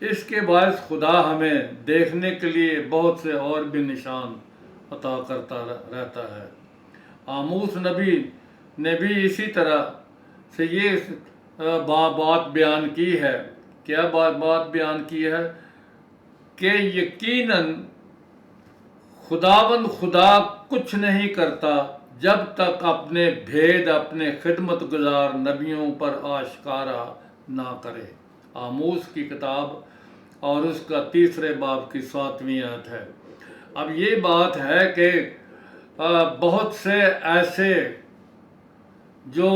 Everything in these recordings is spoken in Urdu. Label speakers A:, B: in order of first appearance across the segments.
A: اس کے باعث خدا ہمیں دیکھنے کے لیے بہت سے اور بھی نشان عطا کرتا رہتا ہے۔ آموس نبی نے بھی اسی طرح سے یہ بات بیان کی ہے۔ کیا بات بیان کی ہے؟ کہ یقیناً خداوند خدا کچھ نہیں کرتا جب تک اپنے بھید اپنے خدمت گزار نبیوں پر آشکارا نہ کرے۔ آموس کی کتاب اور اس کا 3 باب کی 7ویں آیت ہے۔ اب یہ بات ہے کہ بہت سے ایسے جو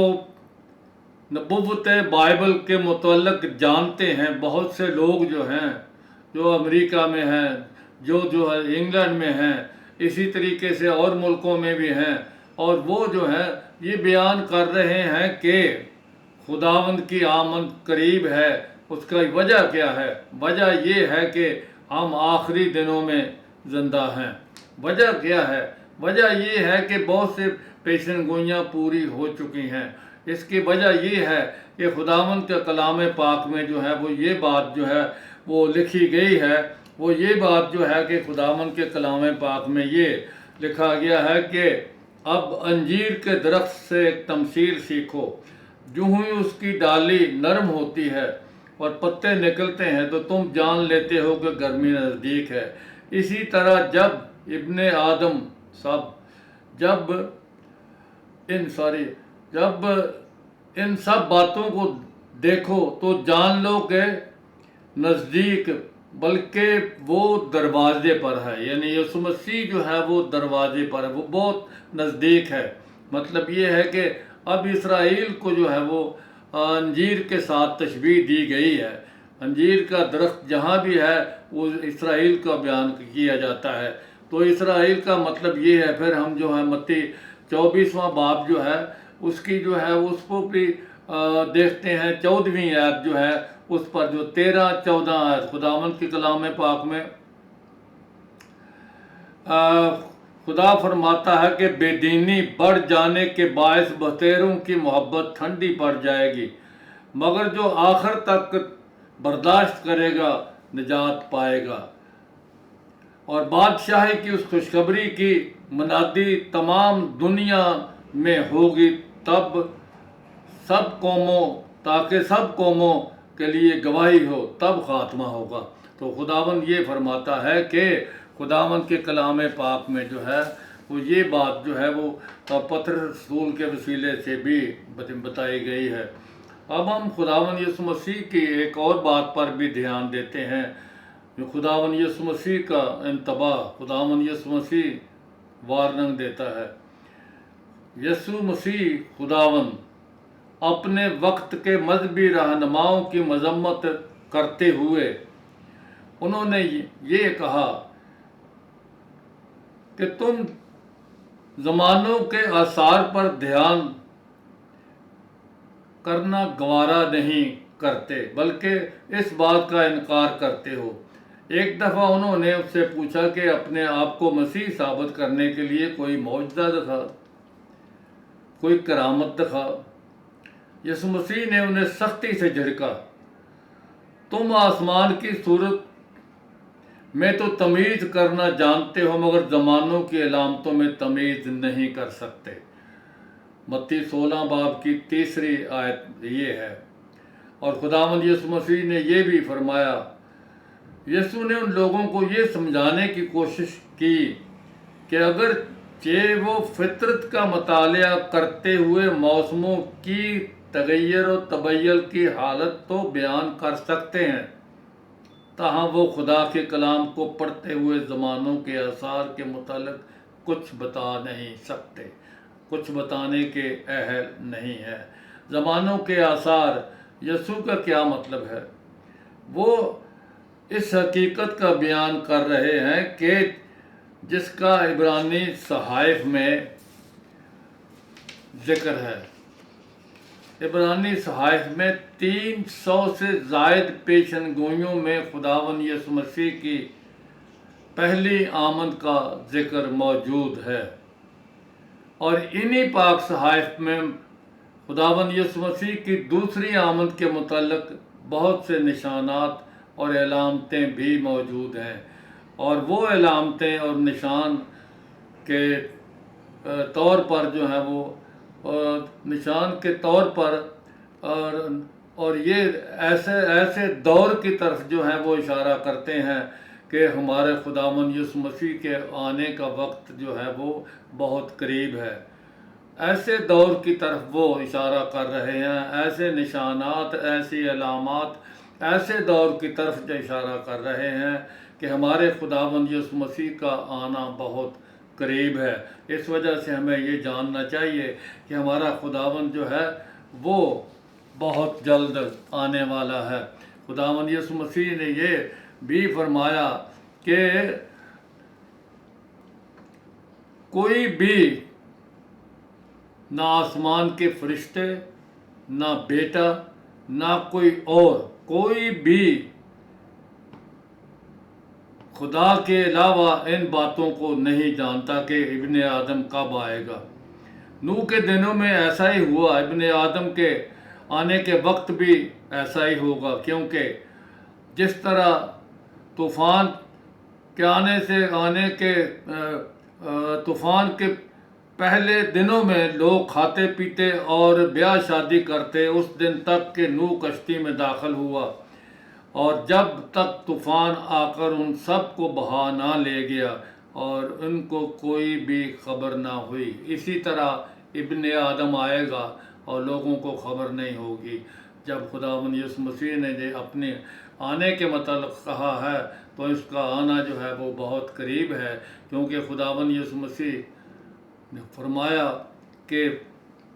A: نبوت بائبل کے متعلق جانتے ہیں، بہت سے لوگ جو ہیں، جو امریکہ میں ہیں، جو ہے انگلینڈ میں ہیں، اسی طریقے سے اور ملکوں میں بھی ہیں، اور وہ جو ہے یہ بیان کر رہے ہیں کہ خداوند کی آمد قریب ہے۔ اس کا وجہ کیا ہے؟ وجہ یہ ہے کہ ہم آخری دنوں میں زندہ ہیں۔ وجہ کیا ہے؟ وجہ یہ ہے کہ بہت سے پیشن گوئیاں پوری ہو چکی ہیں۔ اس کی وجہ یہ ہے کہ خداوند کے کلام پاک میں جو ہے وہ یہ بات جو ہے وہ لکھی گئی ہے، وہ یہ بات جو ہے کہ خداوند کے کلام پاک میں یہ لکھا گیا ہے کہ اب انجیر کے درخت سے ایک تمثیل سیکھو، جو ہی اس کی ڈالی نرم ہوتی ہے اور پتے نکلتے ہیں تو تم جان لیتے ہو کہ گرمی نزدیک ہے۔ اسی طرح جب ابن آدم جب ان سب باتوں کو دیکھو تو جان لو کہ نزدیک، بلکہ وہ دروازے پر ہے، یعنی یسوع مسیح جو ہے وہ دروازے پر ہے، وہ بہت نزدیک ہے۔ مطلب یہ ہے کہ اب اسرائیل کو جو ہے وہ انجیر کے ساتھ تشبیہ دی گئی ہے۔ انجیر کا درخت جہاں بھی ہے وہ اسرائیل کا بیان کیا جاتا ہے۔ تو اسرائیل کا مطلب یہ ہے۔ پھر ہم جو ہے متی 24واں باب جو ہے اس کی جو ہے اس کو بھی دیکھتے ہیں، 14ویں آیت جو ہے اس پر جو 13-14 آیت خداوند کے کلام پاک میں خدا فرماتا ہے کہ بے دینی بڑھ جانے کے باعث بہتیروں کی محبت ٹھنڈی پڑ جائے گی، مگر جو آخر تک برداشت کرے گا نجات پائے گا۔ اور بادشاہی کی اس خوشخبری کی منادی تمام دنیا میں ہوگی، تاکہ سب قوموں کے لیے گواہی ہو، تب خاتمہ ہوگا۔ تو خداوند یہ فرماتا ہے کہ خداوند کے کلام پاک میں جو ہے وہ یہ بات جو ہے وہ پطرس رسول کے وسیلے سے بھی بتائی گئی ہے۔ اب ہم خداوند یسوع مسیح کی ایک اور بات پر بھی دھیان دیتے ہیں، جو خداوند یسوع مسیح کا انتباہ خداوند یسوع مسیح وارننگ دیتا ہے۔ یسوع مسیح خداوند اپنے وقت کے مذہبی رہنماؤں کی مذمت کرتے ہوئے انہوں نے یہ کہا کہ تم زمانوں کے آثار پر دھیان کرنا گوارا نہیں کرتے، بلکہ اس بات کا انکار کرتے ہو۔ ایک دفعہ انہوں نے اس سے پوچھا کہ اپنے آپ کو مسیح ثابت کرنے کے لیے کوئی معجزہ دکھا، کوئی کرامت دکھا۔ یسوع مسیح نے انہیں سختی سے جھڑکا، تم آسمان کی صورت میں تو تمیز کرنا جانتے ہو، مگر زمانوں کی علامتوں میں تمیز نہیں کر سکتے۔ متی 16 باب کی 3 آیت یہ ہے۔ اور خداوند یسوع مسیح نے یہ بھی فرمایا، یسوع نے ان لوگوں کو یہ سمجھانے کی کوشش کی کہ اگرچہ وہ فطرت کا مطالعہ کرتے ہوئے موسموں کی تغیر و تبدل کی حالت تو بیان کر سکتے ہیں، تاہم وہ خدا کے کلام کو پڑھتے ہوئے زمانوں کے آثار کے متعلق کچھ بتا نہیں سکتے، کچھ بتانے کے اہل نہیں ہے۔ زمانوں کے آثار، یسوع کا کیا مطلب ہے؟ وہ اس حقیقت کا بیان کر رہے ہیں کہ جس کا عبرانی صحائف میں ذکر ہے۔ عبرانی صحائف میں 300 سے زائد پیشن گوئیوں میں خداوند یسوع مسیح کی پہلی آمد کا ذکر موجود ہے، اور انہی پاک صحائف میں خداوند یسوع مسیح کی دوسری آمد کے متعلق بہت سے نشانات اور علامتیں بھی موجود ہیں، اور وہ علامتیں اور نشان کے طور پر جو ہے وہ نشان کے طور پر اور یہ ایسے دور کی طرف جو ہے وہ اشارہ کرتے ہیں کہ ہمارے خداوند یسوع مسیح کے آنے کا وقت جو ہے وہ بہت قریب ہے۔ ایسے دور کی طرف وہ اشارہ کر رہے ہیں، ایسے نشانات، ایسی علامات، ایسے دور کی طرف جو اشارہ کر رہے ہیں کہ ہمارے خداوند یسوع مسیح کا آنا بہت قریب ہے۔ اس وجہ سے ہمیں یہ جاننا چاہیے کہ ہمارا خداوند جو ہے وہ بہت جلد آنے والا ہے۔ خداوند یسوع مسیح نے یہ بھی فرمایا کہ کوئی بھی نہ آسمان کے فرشتے، نہ بیٹا، نہ کوئی بھی خدا کے علاوہ ان باتوں کو نہیں جانتا کہ ابن آدم کب آئے گا۔ نوح کے دنوں میں ایسا ہی ہوا، ابن آدم کے آنے کے وقت بھی ایسا ہی ہوگا، کیونکہ جس طرح طوفان کے پہلے دنوں میں لوگ کھاتے پیتے اور بیاہ شادی کرتے اس دن تک کہ نوح کشتی میں داخل ہوا، اور جب تک طوفان آ کر ان سب کو بہا نہ لے گیا اور ان کو کوئی بھی خبر نہ ہوئی، اسی طرح ابن آدم آئے گا اور لوگوں کو خبر نہیں ہوگی۔ جب خداوند یسوع مسیح نے اپنے آنے کے متعلق کہا ہے تو اس کا آنا جو ہے وہ بہت قریب ہے، کیونکہ خداوند یسوع مسیح نے فرمایا کہ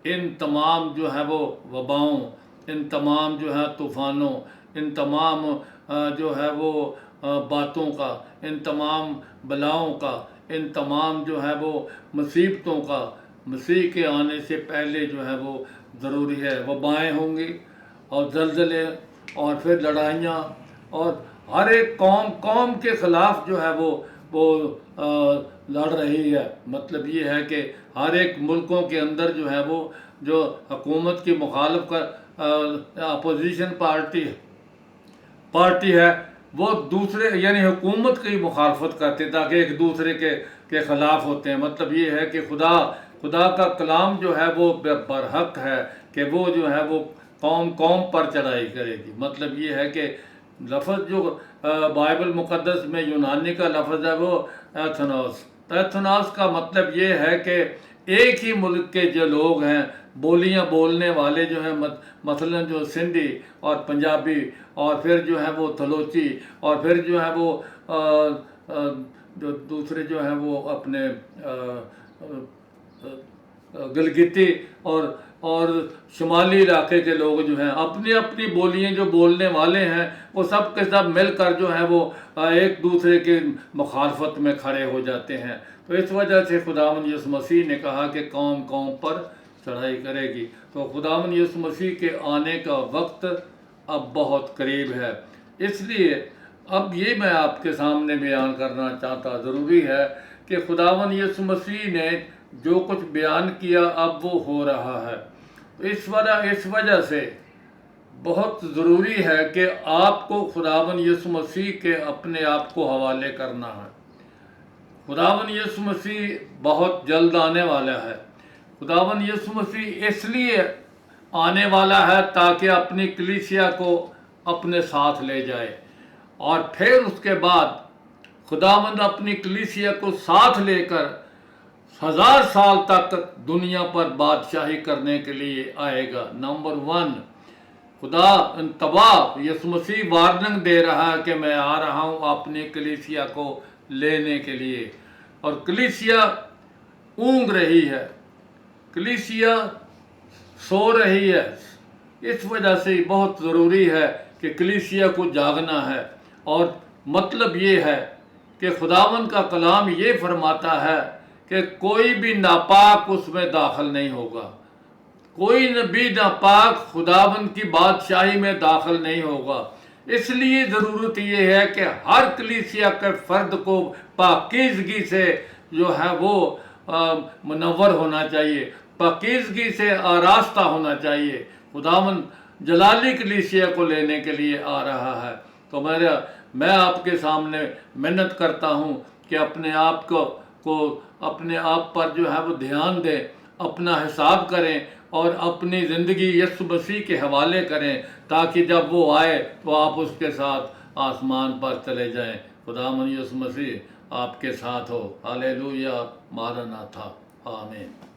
A: ان تمام جو ہے وہ وباؤں، ان تمام جو ہے طوفانوں، ان تمام جو ہے وہ باتوں کا، ان تمام بلاؤں کا، ان تمام جو ہے وہ مصیبتوں کا مسیح کے آنے سے پہلے جو ہے وہ ضروری ہے۔ وبائیں ہوں گی اور زلزلے اور پھر لڑائیاں، اور ہر ایک قوم کے خلاف جو ہے وہ لڑ رہی ہے۔ مطلب یہ ہے کہ ہر ایک ملکوں کے اندر جو ہے وہ جو حکومت کی مخالف اپوزیشن پارٹی ہے وہ دوسرے یعنی حکومت کی مخالفت کرتے تاکہ ایک دوسرے کے خلاف ہوتے ہیں۔ مطلب یہ ہے کہ خدا کا کلام جو ہے وہ برحق ہے کہ وہ جو ہے وہ قوم پر چڑھائی کرے گی۔ مطلب یہ ہے کہ لفظ جو بائبل مقدس میں یونانی کا لفظ ہے وہ ایتھنوس کا مطلب یہ ہے کہ ایک ہی ملک کے جو لوگ ہیں، بولیاں بولنے والے جو ہیں، مثلا جو سندھی اور پنجابی اور پھر جو ہے وہ تھلوچی اور پھر جو ہے وہ جو دوسرے جو ہیں وہ اپنے گلگتی اور شمالی علاقے کے لوگ جو ہیں اپنی اپنی بولیاں جو بولنے والے ہیں وہ سب کے سب مل کر جو ہے وہ ایک دوسرے کے مخالفت میں کھڑے ہو جاتے ہیں۔ تو اس وجہ سے خداوند یسوع مسیح نے کہا کہ قوم پر چڑھائی کرے گی۔ تو خداوند یسوع مسیح کے آنے کا وقت اب بہت قریب ہے۔ اس لیے اب یہ میں آپ کے سامنے بیان کرنا چاہتا، ضروری ہے کہ خداوند یسوع مسیح نے جو کچھ بیان کیا اب وہ ہو رہا ہے۔ اس وجہ سے بہت ضروری ہے کہ آپ کو خداوند یسوع مسیح کے اپنے آپ کو حوالے کرنا ہے۔ خداوند یسوع مسیح بہت جلد آنے والا ہے۔ خداوند یسوع مسیح اس لیے آنے والا ہے تاکہ اپنی کلیسیا کو اپنے ساتھ لے جائے، اور پھر اس کے بعد خداوند اپنی کلیسیا کو ساتھ لے کر 1000 سال تک دنیا پر بادشاہی کرنے کے لیے آئے گا۔ نمبر 1، خدا انتباہ یسوع مسیح وارننگ دے رہا ہے کہ میں آ رہا ہوں اپنی کلیسیا کو لینے کے لیے، اور کلیسیا اونگ رہی ہے، کلیسیا سو رہی ہے۔ اس وجہ سے بہت ضروری ہے کہ کلیسیا کو جاگنا ہے، اور مطلب یہ ہے کہ خداوند کا کلام یہ فرماتا ہے کہ کوئی بھی ناپاک اس میں داخل نہیں ہوگا، کوئی بھی ناپاک خداوند کی بادشاہی میں داخل نہیں ہوگا۔ اس لیے ضرورت یہ ہے کہ ہر کلیسیا کے فرد کو پاکیزگی سے جو ہے وہ منور ہونا چاہیے، پاکیزگی سے آراستہ ہونا چاہیے۔ خداوند جلالی کلیسیا کو لینے کے لیے آ رہا ہے۔ تو میں آپ کے سامنے منت کرتا ہوں کہ اپنے آپ کو اپنے آپ پر جو ہے وہ دھیان دیں، اپنا حساب کریں اور اپنی زندگی یسوع مسیح کے حوالے کریں، تاکہ جب وہ آئے تو آپ اس کے ساتھ آسمان پر چلے جائیں۔ خداوند یسوع مسیح آپ کے ساتھ ہو۔ ہالےلویا، مارناتھا، آمین۔